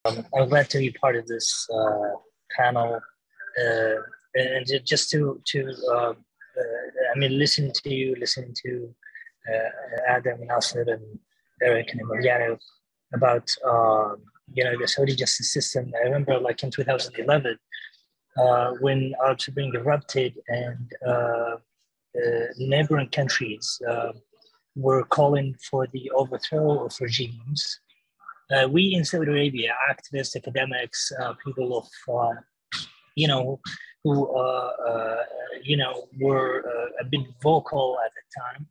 I'm glad to be part of this panel, and just I mean, listen to Adam, Nasser, and Eric and Emiliano about the Saudi justice system. I remember, like in 2011, when Arab Spring erupted and neighboring countries were calling for the overthrow of regimes. We in Saudi Arabia, activists, academics, people of, who, were a bit vocal at the time,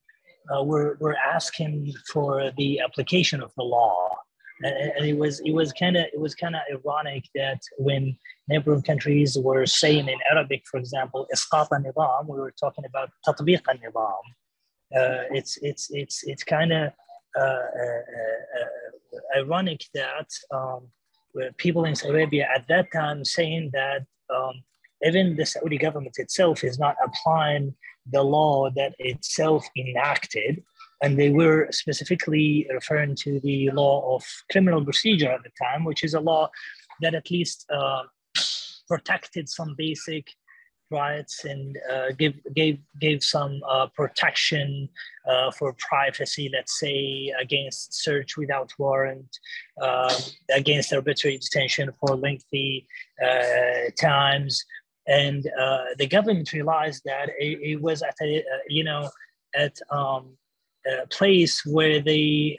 were asking for the application of the law. And it was kind of ironic that when neighboring countries were saying in Arabic, for example, "Isqat al-nizam," we were talking about "tatbiq al-nizam." It's kind of ironic that people in Saudi Arabia at that time saying that even the Saudi government itself is not applying the law that itself enacted. And they were specifically referring to the law of criminal procedure at the time, which is a law that at least protected some basic rights and gave some protection for privacy, let's say, against search without warrant, against arbitrary detention for lengthy times. And the government realized that it was at a place where they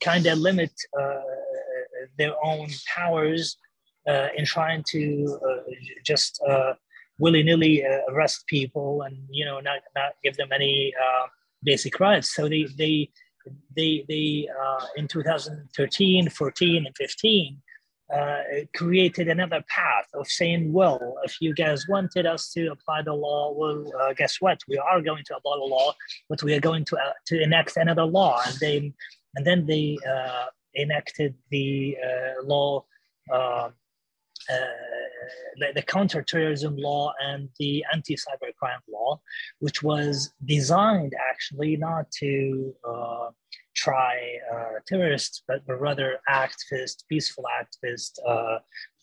kind of limit their own powers in trying to just willy-nilly arrest people and not give them any basic rights. So they in 2013, 14, and 15 created another path of saying, well, if you guys wanted us to apply the law, well, guess what? We are going to apply the law, but we are going to enact another law. And then they enacted the law, the counterterrorism law and the anti-cybercrime law, which was designed actually not to try terrorists, but rather activists, peaceful activists,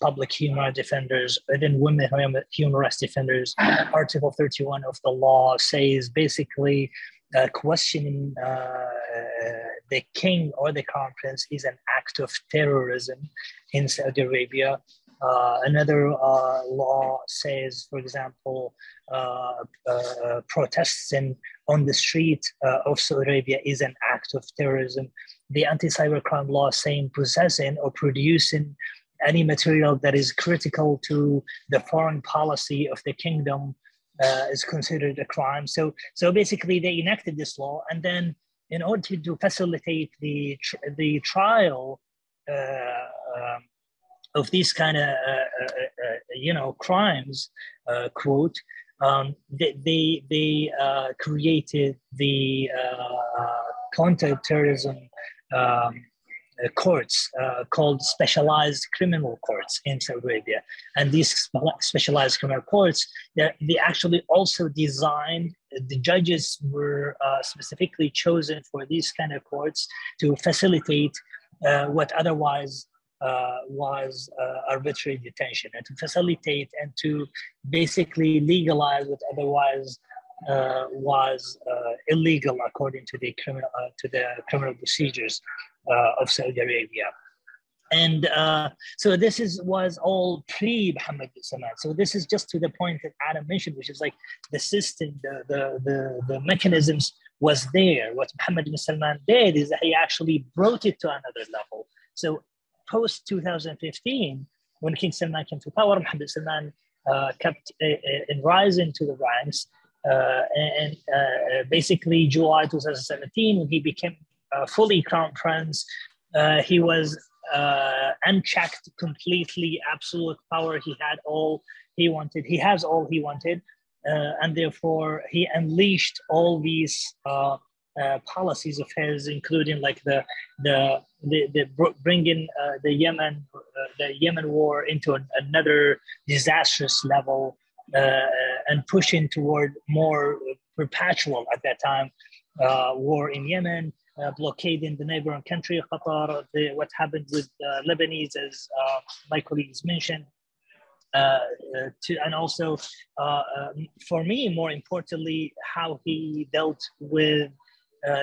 public human rights defenders, even women human rights defenders. Article 31 of the law says basically questioning the king or the crown prince is an act of terrorism in Saudi Arabia. Another law says, for example, protesting on the street of Saudi Arabia is an act of terrorism. The anti-cybercrime law saying possessing or producing any material that is critical to the foreign policy of the kingdom is considered a crime. So basically, they enacted this law, and then in order to facilitate the trial of these kind of crimes, quote, they created the counter-terrorism courts called specialized criminal courts in Saudi Arabia. And these specialized criminal courts, they actually also designed, the judges were specifically chosen for these kind of courts to facilitate what otherwise was arbitrary detention, and to facilitate and to basically legalize what otherwise was illegal according to the criminal procedures of Saudi Arabia. And so this was all pre-Mohammed bin Salman. So this is just to the point that Adam mentioned, which is like the system, the mechanisms was there. What Mohammed bin Salman did is that he actually brought it to another level. So post 2015, when King Salman came to power, Mohammed bin Salman kept rising to the ranks. And basically, July 2017, when he became fully crown prince, he was unchecked, completely absolute power. He had all he wanted. He has all he wanted, and therefore he unleashed all these policies of his, including like the bringing the Yemen war into another disastrous level, and pushing toward more perpetual at that time war in Yemen. blockade in the neighboring country, Qatar, what happened with Lebanese, as my colleagues mentioned. And also, for me, more importantly, how he dealt with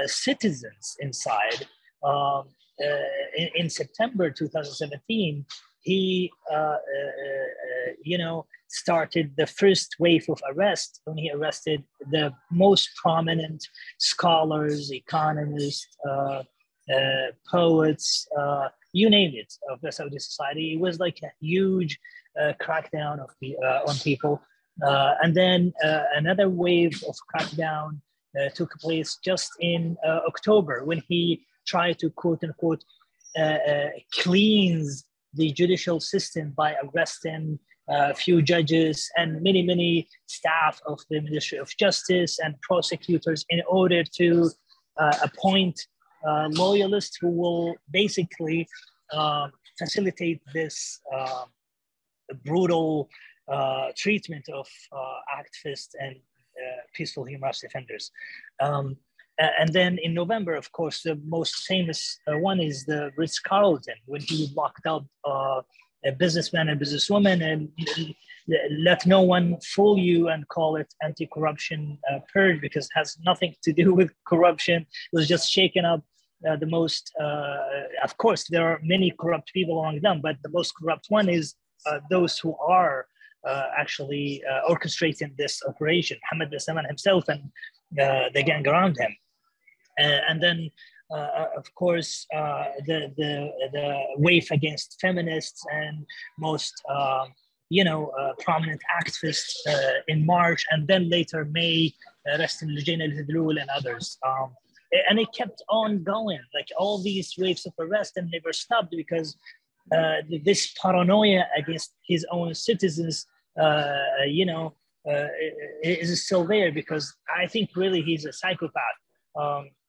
citizens inside. In September 2017, he, started the first wave of arrests when he arrested the most prominent scholars, economists, poets, you name it, of the Saudi society. It was like a huge crackdown on people. And then another wave of crackdown took place just in October, when he tried to, quote unquote, cleanse the judicial system by arresting a few judges and many staff of the Ministry of Justice and prosecutors, in order to appoint loyalists who will basically facilitate this brutal treatment of activists and peaceful human rights defenders. And then in November, of course, the most famous one is the Ritz-Carlton, when he locked up a businessman and businesswoman, and let no one fool you and call it anti-corruption purge, because it has nothing to do with corruption. It was just shaking up the most, of course, there are many corrupt people among them, but the most corrupt one is those who are actually orchestrating this operation, Mohammed bin Salman himself and the gang around him. And then, of course, the wave against feminists and most, prominent activists in March, and then later May, Rest in Lujayna al-Hidlul and others. And it kept on going, like all these waves of arrest, and never stopped, because this paranoia against his own citizens, is still there, because I think really he's a psychopath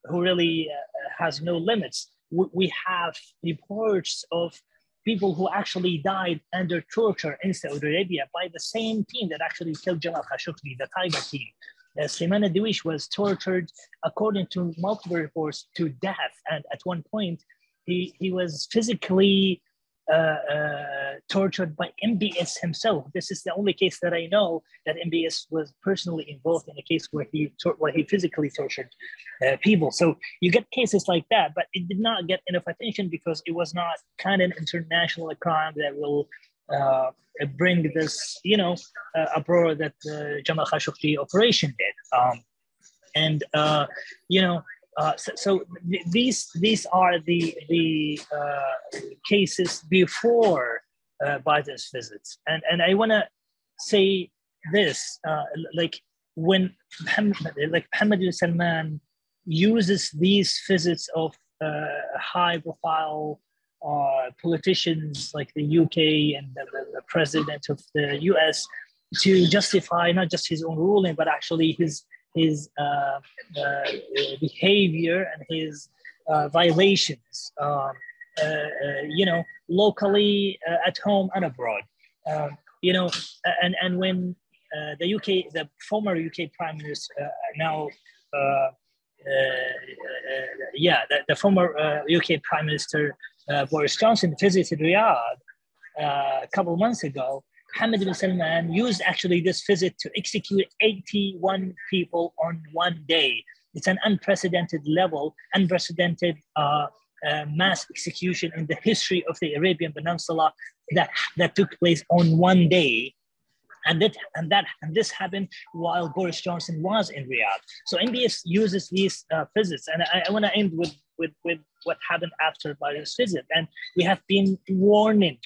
who really has no limits. We have reports of people who actually died under torture in Saudi Arabia by the same team that actually killed Jamal Khashoggi, the Tiger team. Slimane Dawish was tortured, according to multiple reports, to death. And at one point, he was physically tortured by MBS himself. This is the only case that I know that MBS was personally involved in a case where he physically tortured people. So you get cases like that, but it did not get enough attention because it was not kind of an international crime that will bring this, uproar that the Jamal Khashoggi operation did. So these are the cases before Biden's visits, and I want to say this: when Mohammed bin Salman uses these visits of high-profile politicians like the UK and the president of the US to justify not just his own ruling, but actually his behavior and his violations, locally, at home and abroad. And when the former UK Prime Minister, the former UK Prime Minister Boris Johnson visited Riyadh a couple of months ago, Mohammed bin Salman used actually this visit to execute 81 people on one day. It's an unprecedented mass execution in the history of the Arabian Peninsula that took place on one day. And this happened while Boris Johnson was in Riyadh. So MBS uses these visits, and I want to end with what happened after Biden's visit. And we have been warning,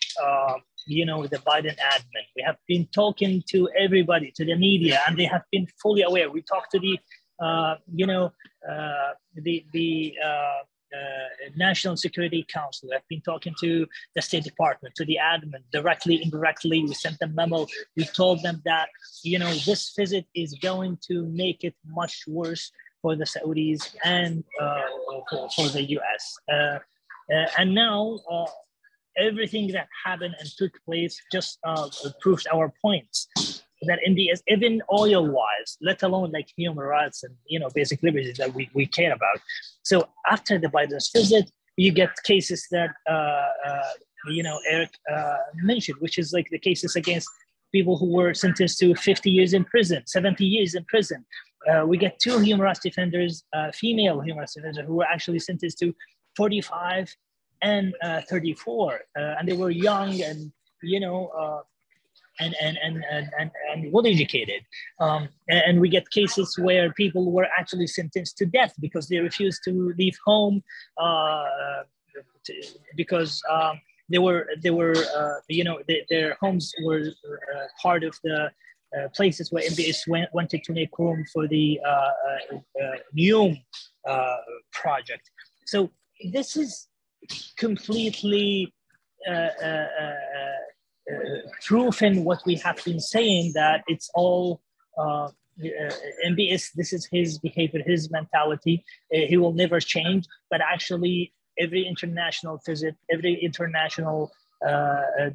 the Biden admin. We have been talking to everybody, to the media, and they have been fully aware. We talked to the National Security Council. I've been talking to the State Department, to the admin, directly, indirectly. We sent them memo. We told them that, this visit is going to make it much worse for the Saudis and for the US. And now everything that happened and took place just proves our points. that MBS, even oil-wise, let alone like human rights and basic liberties that we care about. So after the Biden's visit, you get cases that Eric mentioned, which is like the cases against people who were sentenced to 50 years in prison, 70 years in prison. We get two human rights defenders, female human rights defenders, who were actually sentenced to 45 and 34, and they were young and and well educated. And we get cases where people were actually sentenced to death because they refused to leave home because their homes were part of the places where MBS wanted to make room for the new project. So this is completely proof in what we have been saying, that it's all MBS. This is his behavior, his mentality. He will never change. But actually, every international visit, every international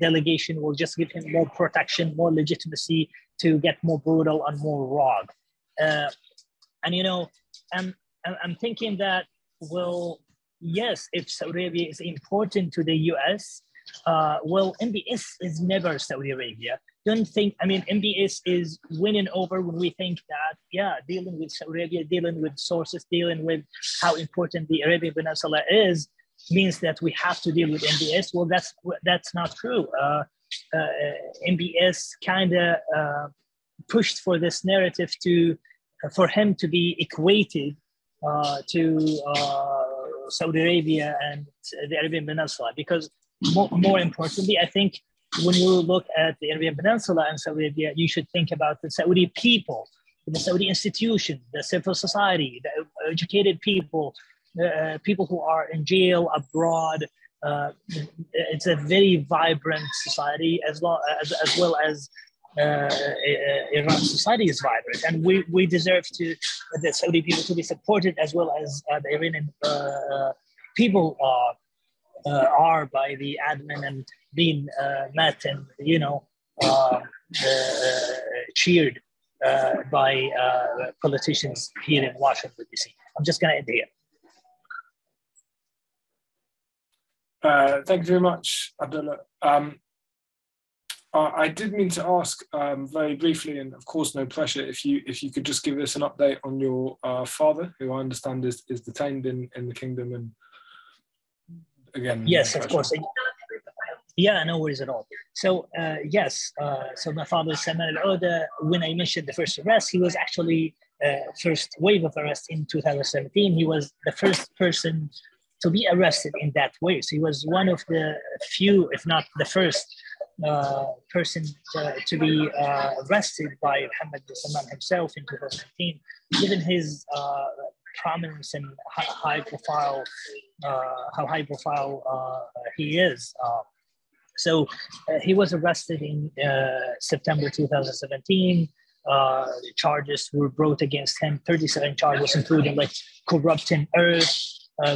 delegation will just give him more protection, more legitimacy to get more brutal and more raw. I'm thinking that, well, yes, if Saudi Arabia is important to the US, well, MBS is never Saudi Arabia. Don't think, MBS is winning over when we think that, dealing with Saudi Arabia, dealing with sources, dealing with how important the Arabian Peninsula is, means that we have to deal with MBS. Well, that's not true. MBS kind of pushed for this narrative for him to be equated to Saudi Arabia and the Arabian Peninsula, because more importantly, I think when you look at the Arabian Peninsula and Saudi Arabia, you should think about the Saudi people, the Saudi institution, the civil society, the educated people, people who are in jail abroad. It's a very vibrant society, as well as Iran society is vibrant, and we deserve the Saudi people to be supported, as well as the Iranian people are by the admin and being met and cheered by politicians here in Washington D.C. I'm just going to end here. Thank you very much, Abdullah. I did mean to ask very briefly, and of course no pressure, if you could just give us an update on your father, who I understand is detained in the kingdom, and again. Yes, of course. Yeah, no worries at all. So yes, so my father, Salman Alaoudh, when I mentioned the first arrest, he was actually first wave of arrest in 2017. He was the first person to be arrested in that way. So he was one of the few, if not the first person to be arrested by Mohammed bin Salman himself in 2019, given his prominence and how high profile he is. So he was arrested in September 2017. The charges were brought against him, 37 charges, including like corrupting earth,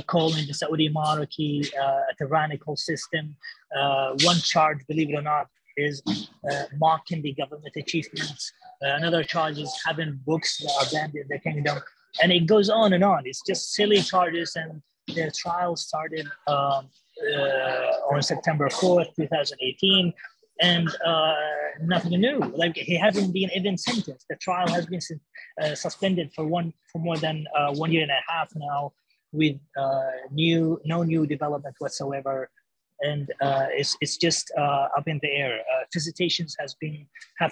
calling the Saudi monarchy a tyrannical system. One charge, believe it or not, is mocking the government achievements. Another charge is having books that are banned in the kingdom. And it goes on and on. It's just silly charges. And their trial started on September 4th, 2018. And nothing new. Like, he hasn't been even sentenced. The trial has been suspended for more than 1 year and a half now, with no new development whatsoever, and it's just up in the air. Visitations have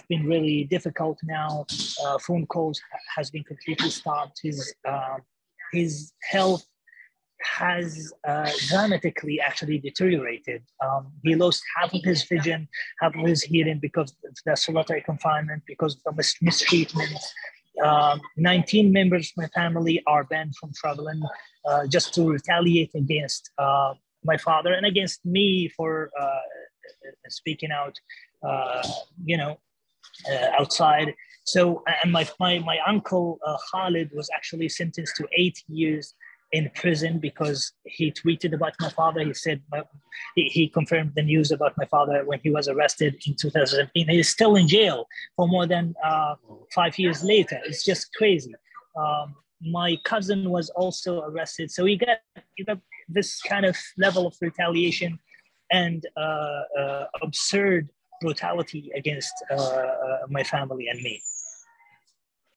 been really difficult now. Phone calls has been completely stopped. His health has dramatically actually deteriorated. He lost half of his vision, half of his hearing because of the solitary confinement, because of the mistreatment. 19 members of my family are banned from traveling just to retaliate against my father and against me for speaking out, outside. So, and my uncle Khalid was actually sentenced to 8 years in prison because he tweeted about my father. He said he confirmed the news about my father when he was arrested in 2017. He is still in jail for more than 5 years later. It's just crazy. My cousin was also arrested, so you got this kind of level of retaliation and absurd brutality against my family and me.